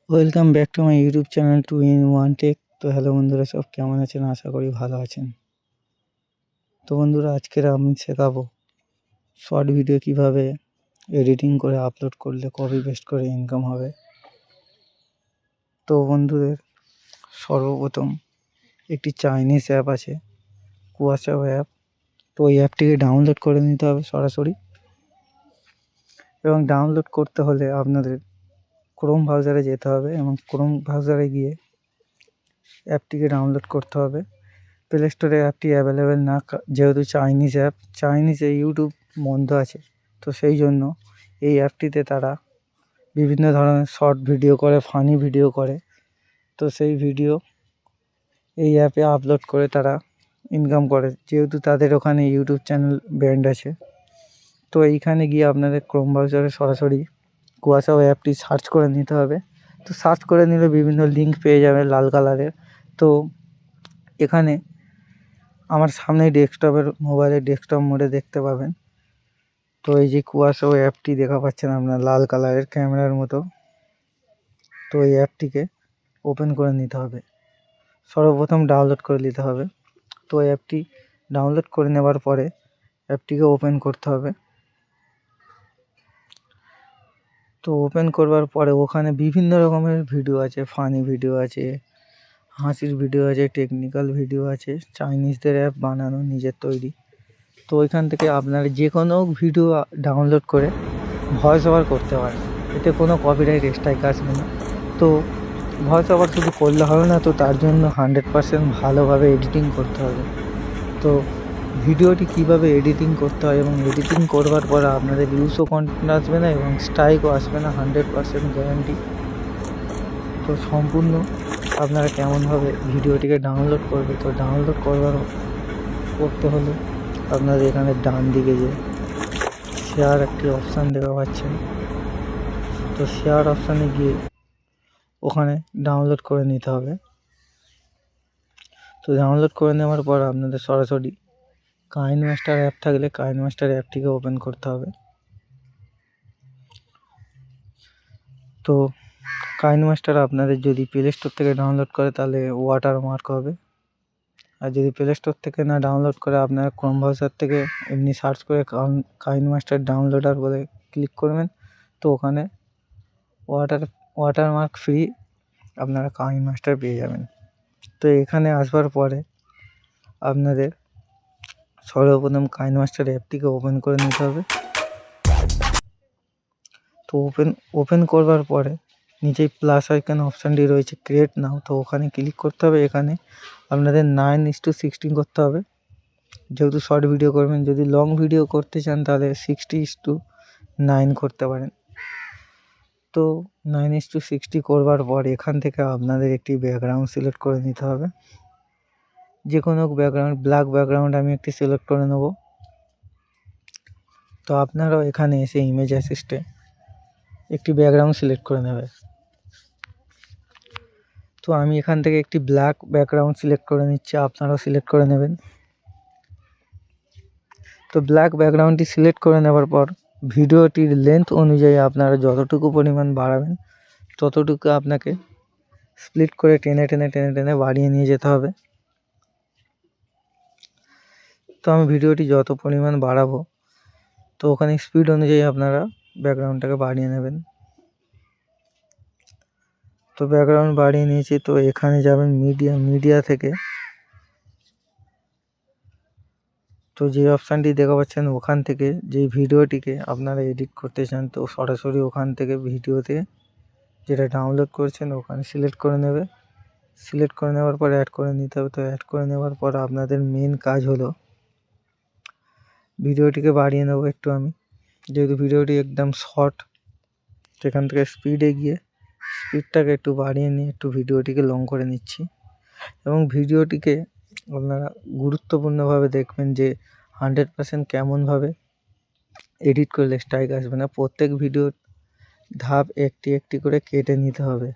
Welcome back to my YouTube channel two in one tech. তো hello বন্ধুরা, সব কেমন আছেন? আশা করি ভালো আছেন। তো বন্ধুরা, আজকের আমি শেখাবো শর্ট ভিডিও কিভাবে এডিটিং করে আপলোড করলে কপি পেস্ট করে ইনকাম হবে। তো বন্ধুদের, সর্বপ্রথম একটি চাইনিজ অ্যাপ আছে, কুয়াশা অ্যাপ। তো ওই অ্যাপটিকে ডাউনলোড করে নিতে হবে সরাসরি, এবং ডাউনলোড করতে হলে আপনাদের ক্রোম ব্রাউজারে যেতে হবে এবং ক্রোম ব্রাউজারে গিয়ে অ্যাপটিকে ডাউনলোড করতে হবে। প্লে স্টোরে অ্যাপটি অ্যাভেলেবেল না, যেহেতু চাইনিজ অ্যাপ, চাইনিজে ইউটিউব বন্ধ আছে। তো সেই জন্য এই অ্যাপটিতে তারা বিভিন্ন ধরনের শর্ট ভিডিও করে, ফানি ভিডিও করে। তো সেই ভিডিও এই অ্যাপে আপলোড করে তারা ইনকাম করে, যেহেতু তাদের ওখানে ইউটিউব চ্যানেল ব্র্যান্ড আছে। তো এইখানে গিয়ে আপনাদের ক্রোম ব্রাউজারে সরাসরি কুয়াশা অ্যাপটি সার্চ করে নিতে হবে। তো সার্চ করে নিলে বিভিন্ন লিঙ্ক পেয়ে যাবে লাল কালারের। তো এখানে আমার সামনেই মোবাইলের ডেস্কটপ মোডে দেখতে পাবেন। তো এই যে কুয়াশা অ্যাপটি দেখা পাচ্ছেন আপনার লাল কালারের ক্যামেরার মতো। তো এই অ্যাপটিকে ওপেন করে নিতে হবে, সর্বপ্রথম ডাউনলোড করে নিতে হবে। তো অ্যাপটি ডাউনলোড করে নেওয়ার পরে অ্যাপটিকে ওপেন করতে হবে। তো ওপেন করবার পরে ওখানে বিভিন্ন রকমের ভিডিও আছে, ফানি ভিডিও আছে, হাসির ভিডিও আছে, টেকনিক্যাল ভিডিও আছে, চাইনিজদের অ্যাপ বানানো নিজের তৈরি। তো ওইখান থেকে আপনারা যে কোনো ভিডিও ডাউনলোড করে ভয়েস ওভার করতে পারেন, এতে কোনো কপিরাইট স্ট্রাইক আসবে না। তো ভয়েস ওভার শুধু করলে হবে না, তো তার জন্য 100% ভালোভাবে এডিটিং করতে হবে। তো ভিডিওটি কিভাবে এডিটিং করতে হয় এবং এডিটিং করবার পর আপনাদের ভিউসও কন্টেন্ট আসবে না এবং স্ট্রাইকও আসবে না, 100% গ্যারান্টি। তো সম্পূর্ণ আপনারা কেমনভাবে ভিডিওটিকে ডাউনলোড করবে, তো ডাউনলোড করতে হলে আপনাদের এখানে ডান দিকে যে শেয়ার একটি অপশান দেখা পাচ্ছেন, তো শেয়ার অপশানে গিয়ে ওখানে ডাউনলোড করে নিতে হবে। তো ডাউনলোড করে নেওয়ার পর আপনাদের সরাসরি কাইনমাস্টার অ্যাপ থাকলে কাইনমাস্টার অ্যাপটিকে ওপেন করতে হবে। তো কাইনমাস্টার আপনাদের যদি প্লে স্টোর থেকে ডাউনলোড করে তাহলে ওয়াটারমার্ক হবে, আর যদি প্লে স্টোর থেকে না ডাউনলোড করে আপনারা ক্রোম ব্রাউজার থেকে এমনি সার্চ করে কাইনমাস্টার ডাউনলোডার বলে ক্লিক করবেন, তো ওখানে ওয়াটারমার্ক ফ্রি আপনারা কাইনমাস্টার পেয়ে যাবেন। তো এখানে আসবার পরে আপনাদের সর্বপ্রথম কাইনমাস্টার অ্যাপটিকে ওপেন করে নিতে হবে। তো ওপেন করবার পরে নিচেই প্লাস আইকন অপশানটি রয়েছে, ক্রিয়েট নাও, তো ওখানে ক্লিক করতে হবে। এখানে আপনাদের 9:16 করতে হবে, যেহেতু শর্ট ভিডিও করবেন। যদি লং ভিডিও করতে চান তাহলে 60:9 করতে পারেন। তো 9:60 করবার পর এখান থেকে আপনাদের একটি ব্যাকগ্রাউন্ড সিলেক্ট করে নিতে হবে, যে কোনো ব্যাকগ্রাউন্ড, ব্ল্যাক ব্যাকগ্রাউন্ড আমি একটি সিলেক্ট করে নেব। তো আপনারাও এখানে এসে ইমেজ অ্যাসিস্টে একটি ব্যাকগ্রাউন্ড সিলেক্ট করে নেবে। তো আমি এখান থেকে একটি ব্ল্যাক ব্যাকগ্রাউন্ড সিলেক্ট করে নিচ্ছি, আপনারাও সিলেক্ট করে নেবেন। তো ব্ল্যাক ব্যাকগ্রাউন্ডটি সিলেক্ট করে নেওয়ার পর ভিডিওটির লেন্থ অনুযায়ী আপনারা যতটুকু পরিমাণ বাড়াবেন ততটুকু আপনাকে স্প্লিট করে টেনে টেনে টেনে টেনে বাড়িয়ে নিয়ে যেতে হবে। তো আমি ভিডিওটি যত পরিমাণ বাড়াবো তো ওখানে স্পিড অনুযায়ী আপনারা ব্যাকগ্রাউন্ডটাকে বাড়িয়ে নেবেন। তো ব্যাকগ্রাউন্ড বাড়িয়ে নিয়েছি, তো এখানে যাবেন মিডিয়া থেকে। তো যে অপশানটি দেখা পাচ্ছেন ওখান থেকে যে ভিডিওটিকে আপনারা এডিট করতে চান, তো সরাসরি ওখান থেকে ভিডিওতে যেটা ডাউনলোড করছেন ওখানে সিলেক্ট করে নেবে। সিলেক্ট করে নেওয়ার পর অ্যাড করে নিতে হবে। তো অ্যাড করে নেওয়ার পর আপনাদের মেন কাজ হলো ভিডিওটিকে বাড়িয়ে নেব একটু আমি, যেহেতু ভিডিওটি একদম শর্ট, সেখান থেকে স্পিডটাকে একটু বাড়িয়ে নিয়ে একটু ভিডিওটিকে লং করে নিচ্ছি। এবং ভিডিওটিকে আপনারা গুরুত্বপূর্ণভাবে দেখবেন যে 100% কেমনভাবে এডিট করলে স্ট্রাইক আসবে না। প্রত্যেক ভিডিওর ধাপ একটি একটি করে কেটে নিতে হবে।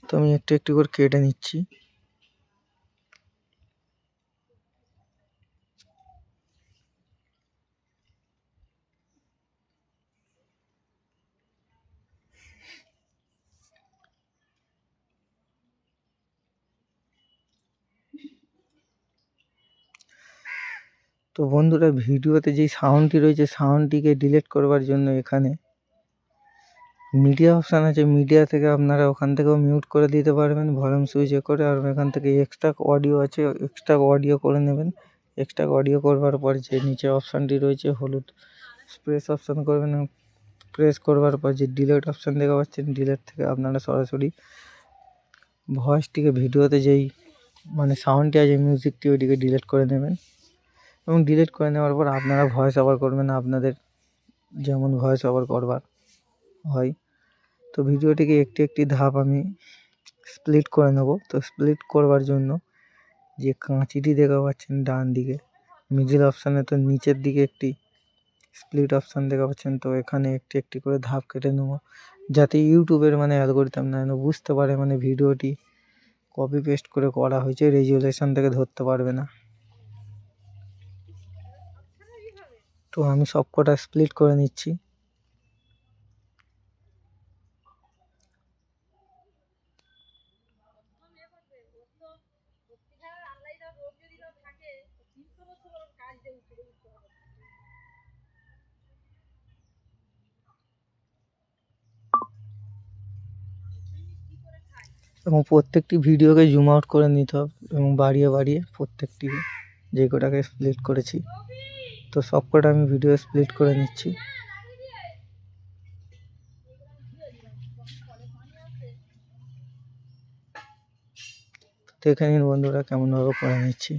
তো আমি একটু একটু করে কেটে নিচ্ছি। তো বন্ধুরা, ভিডিওতে যেই সাউন্ডটি রয়েছে সাউন্ডটিকে ডিলিট করবার জন্য এখানে মিডিয়া অপশান আছে, মিডিয়া থেকে আপনারা ওখান থেকেও মিউট করে দিতে পারবেন ভলিউম সুইচ করে। আর এখান থেকে এক্সট্রা অডিও আছে, এক্সট্রা অডিও করে নেবেন। এক্সট্রা অডিও করবার পর যে নিচে অপশানটি রয়েছে হলুদ প্রেস অপশান করবেন, প্রেস করবার পর যে ডিলিট অপশান দেখা পাচ্ছেন, ডিলিট থেকে আপনারা সরাসরি ভয়েসটিকে ভিডিওতে যেই মানে সাউন্ডটি আছে মিউজিকটি ওইটিকে ডিলিট করে নেবেন। এবং ডিলিট করে নেওয়ার পর আপনারা ভয়েস ওভার করবেন আপনাদের যেমন ভয়েস ওভার করবার হয়। তো ভিডিওটিকে একটি একটি ধাপ আমি স্প্লিট করে নেব। তো স্প্লিট করবার জন্য যে কাঁচিটি দেখা পাচ্ছেন ডান দিকে মিডিল অপশানে, তো নিচের দিকে একটি স্প্লিট অপশান দেখা পাচ্ছেন। তো এখানে একটি একটি করে ধাপ কেটে নেব, যাতে ইউটিউবের মানে অ্যালগরিদম না বুঝতে পারে মানে ভিডিওটি কপি পেস্ট করে করা হয়েছে, রেজুলেশন থেকে ধরতে পারবে না। তো আমি সবকটা স্প্লিট করে নিচ্ছি। এবং প্রত্যেকটি ভিডিওকে জুম আউট করে নিতে হবে এবং বাড়িয়ে বাড়িয়ে প্রত্যেকটি যে কটাকে স্প্লিট করেছি, তো সব কটা আমি ভিডিও স্প্লিট করে নিচ্ছি। দেখে নিন বন্ধুরা কেমনভাবে করে নিচ্ছি।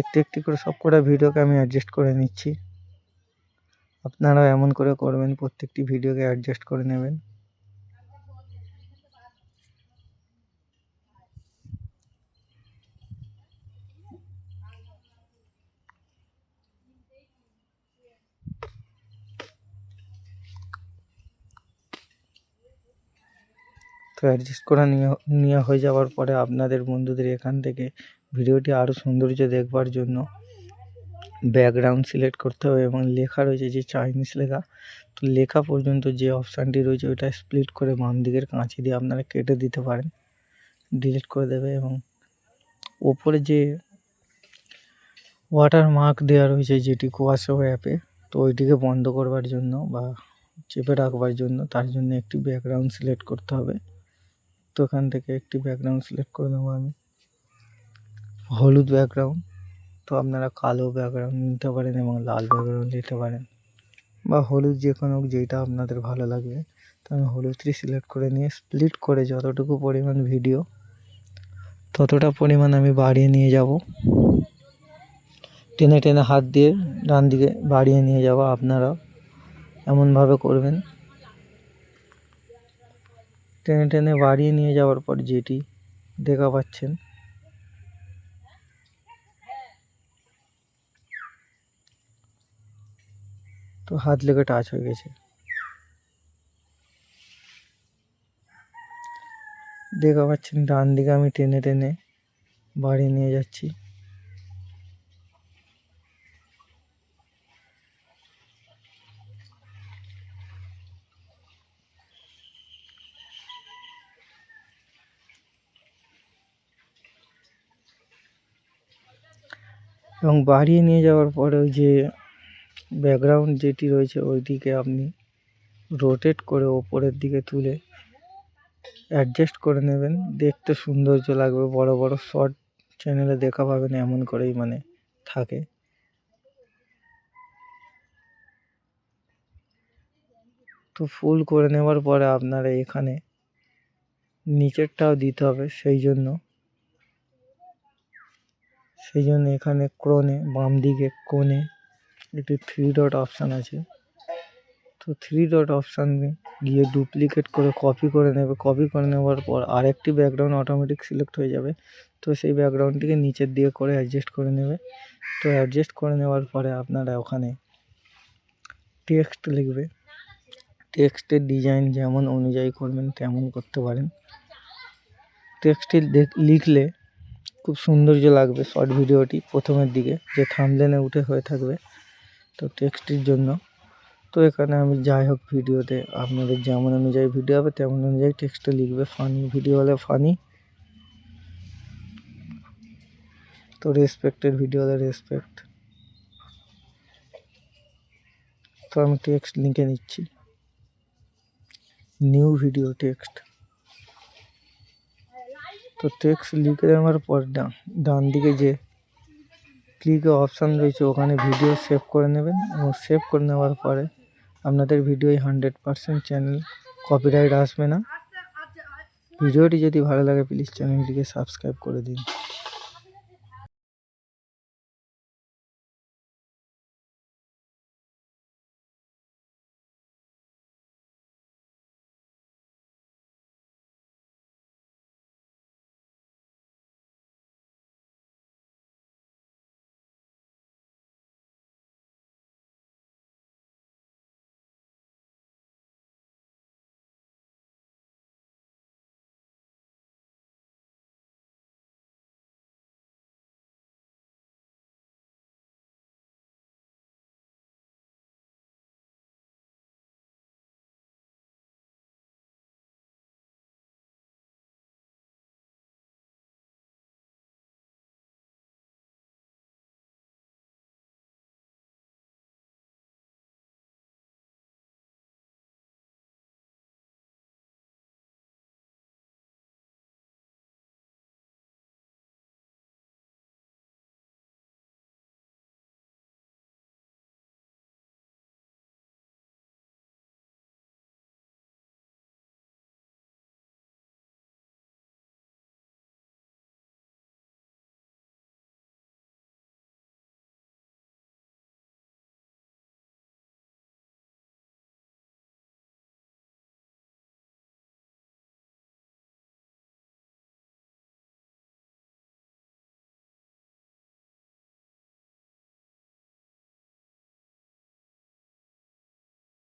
একটি একটি করে সব কটা ভিডিওকে আমি অ্যাডজাস্ট করে নিচ্ছি। আপনারাও এমন করে করবেন, প্রত্যেকটি ভিডিওকে অ্যাডজাস্ট করে নেবেন। তো অ্যাডজাস্ট করা নেওয়া হয়ে যাওয়ার পরে আপনাদের বন্ধুদের এখান থেকে ভিডিওটি আরও সৌন্দর্য দেখবার জন্য ব্যাকগ্রাউন্ড সিলেক্ট করতে হবে এবং লেখা রয়েছে যে চাইনিজ লেখা, তো লেখা পর্যন্ত যে অপশানটি রয়েছে ওইটা স্প্লিট করে বাম দিকের কাঁচি দিয়ে আপনারা কেটে দিতে পারেন, ডিলিট করে দেবে। এবং ওপরে যে ওয়াটার মার্ক দেওয়া রয়েছে যেটি কুয়াশো অ্যাপে, তো ওইটিকে বন্ধ করবার জন্য বা চেপে রাখবার জন্য তার জন্য একটি ব্যাকগ্রাউন্ড সিলেক্ট করতে হবে। তো এখান থেকে একটি ব্যাকগ্রাউন্ড সিলেক্ট করে নেবো আমি, হলুদ ব্যাকগ্রাউন্ড। তো আপনারা কালো ব্যাকগ্রাউন্ড নিতে পারেন এবং লাল ব্যাকগ্রাউন্ড নিতে পারেন বা হলুদ যে কোনো যেটা আপনাদের ভালো লাগবে। তো আমি হলুদটি সিলেক্ট করে নিয়ে স্প্লিট করে যতটুকু পরিমাণ ভিডিও ততটা পরিমাণ আমি বাড়িয়ে নিয়ে যাব, টেনে টেনে হাত দিয়ে ডান দিকে বাড়িয়ে নিয়ে যাব। আপনারা এমনভাবে করবেন, টেনে টেনে বাড়িয়ে নিয়ে যাওয়ার পর যেটি দেখা পাচ্ছেন তো হাত লেগে টাচ হয়ে গেছে, দেখা পাচ্ছেন ডান দিকে আমি টেনে টেনে বাড়িয়ে নিয়ে যাচ্ছি। এবং বাড়িয়ে নিয়ে যাওয়ার পরে ওই যে ব্যাকগ্রাউন্ড যেটি রয়েছে ওইটিকে আপনি রোটেট করে ওপরের দিকে তুলে অ্যাডজাস্ট করে নেবেন, দেখতে সৌন্দর্য লাগবে। বড় বড় শর্ট চ্যানেলে দেখা পাবেন এমন করেই মানে থাকে। তো ফুল করে নেওয়ার পরে আপনারা এখানে নিচেরটাও দিতে হবে, সেই জন্য এখানে কোণে বাম দিকে কোণে একটি 3 ডট অপশান আছে, তো 3 ডট অপশানে গিয়ে ডুপ্লিকেট করে কপি করে নেবে। কপি করে নেওয়ার পর আরেকটি ব্যাকগ্রাউন্ড অটোমেটিক সিলেক্ট হয়ে যাবে, তো সেই ব্যাকগ্রাউন্ডটিকে নিচের দিকে করে অ্যাডজাস্ট করে নেবে। তো অ্যাডজাস্ট করে নেওয়ার পরে আপনারা ওখানে টেক্সট লিখবে, টেক্সটের ডিজাইন যেমন অনুযায়ী করবেন তেমন করতে পারেন। টেক্সটটি লিখলে খুব সৌন্দর্য লাগবে শর্ট ভিডিওটি প্রথমের দিকে, যে থাম্বনেলে উঠে হয়ে থাকবে। তো টেক্সটির জন্য তো এখানে আমি যাই হোক ভিডিওতে আপনাদের যেমন অনুযায়ী ভিডিও হবে তেমন অনুযায়ী টেক্সটে লিখবে। ফানি ভিডিও হলে ফানি, তো রেসপেক্টের ভিডিও হলে রেসপেক্ট। তো আমি টেক্সট লিখে নিচ্ছি, নিউ ভিডিও টেক্সট। তো টেক্সট লিখে দেওয়ার পর ডান দিকে যে ক্লিকে অপশান রয়েছে ওখানে ভিডিও সেভ করে নেবেন, এবং সেভ করে নেওয়ার পরে আপনাদের ভিডিওয় 100% চ্যানেল কপিরাইট আসবে না। ভিডিওটি যদি ভালো লাগে প্লিজ চ্যানেলটিকে সাবস্ক্রাইব করে দিন।